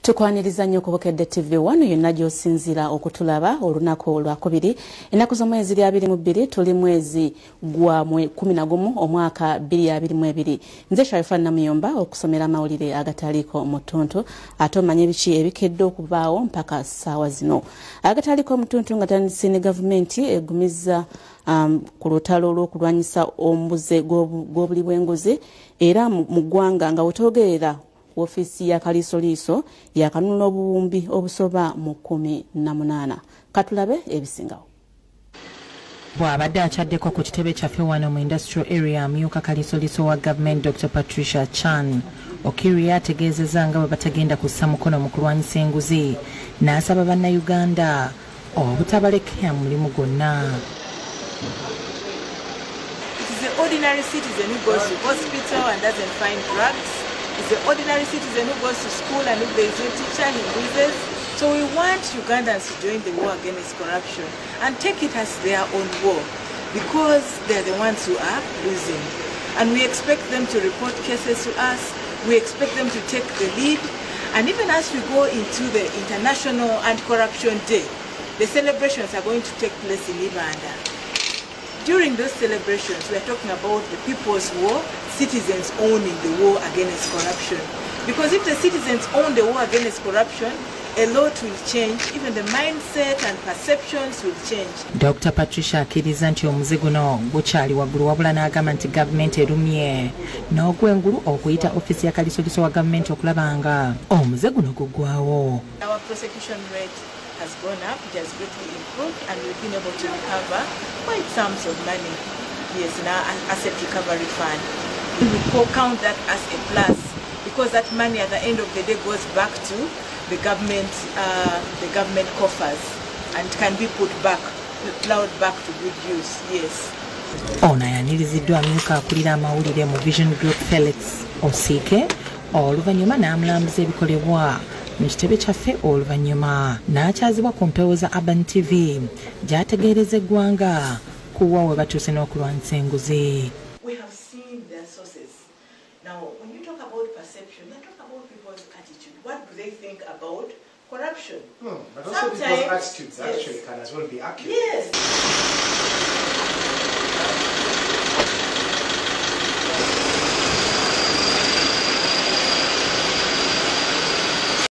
Tukwaniriza nnyo ku Bukedde TV 1 yonna gy'osinzira okutulaba olunaku olwakubiri ennaku z'omwezi 22 tuli mwezi gwa 11 omwaka 2022. Nze Sharifa Namuyomba okusomera amawulire agataliiko mu ttuntu ate omanye biki ebikedde okubaawo mpaka ssaawa zino. Agataliiko mu ttuntu nga tandise ne gavumenti egumiza ku lutalo olw'okulwanyisa ombuze gw'obulibwenguzi era mu ggwanga nga wetoogerera ofisi ya Kaliisoliiso yakanula obuwumbi obusoba mu 18. Katulabe ebisingawo. Bw'abadde akyaddeko ku kitebe kyaffe wano mu industrial area Amyuka Kaliisoliiso wa Gavumenti Dr. Patricia Chan Okiria ategeezezza nga bwe batagenda kussa mukono mu kulwanyisa enguzi n'asaba bannayuganda obutabalekera mulimu gwonna. It is the ordinary citizen who goes to hospital and doesn't find drugs. It's the ordinary citizen who goes to school and if there is no teacher, he loses. So we want Ugandans to join the war against corruption and take it as their own war because they're the ones who are losing. And we expect them to report cases to us. We expect them to take the lead. And even as we go into the International Anti-Corruption Day, the celebrations are going to take place in Uganda. During those celebrations, we are talking about the people's war, citizens owning the war against corruption. Because if the citizens own the war against corruption, a lot will change, even the mindset and perceptions will change. Dr. Patricia akkiriza nti omuze guno gukyali waggulu wabula n'agamba nti gavumenti erumye n'ogw'engulu okuyita ofisi ya Kaliisoliiso wa gavumenti okulaba nga omuze guno guggwawo. Our prosecution rate has gone up, it has greatly improved, and we've been able to recover quite sums of money. Yes, in our asset recovery fund. We count that as a plus because that money at the end of the day goes back to the government coffers and can be put back, plowed back to good use. Yes. Ono ayaniriziddwa Amyuka akulira amawulire mu Vision Group Felix Osike oluvannyuma n'amulambuza ebikolebwa mu kitebe kyaffe oluvannyuma n'akyazibwa ku mpewo za Urban TV gy'ategeereza eggwanga kuwa we batuuse n'okulwanyisa enguzi. We have seen their sources. Now, when you talk about perception, you talk about people's attitude. What do they think about corruption? But also people's attitudes actually can as well be accurate. Yes.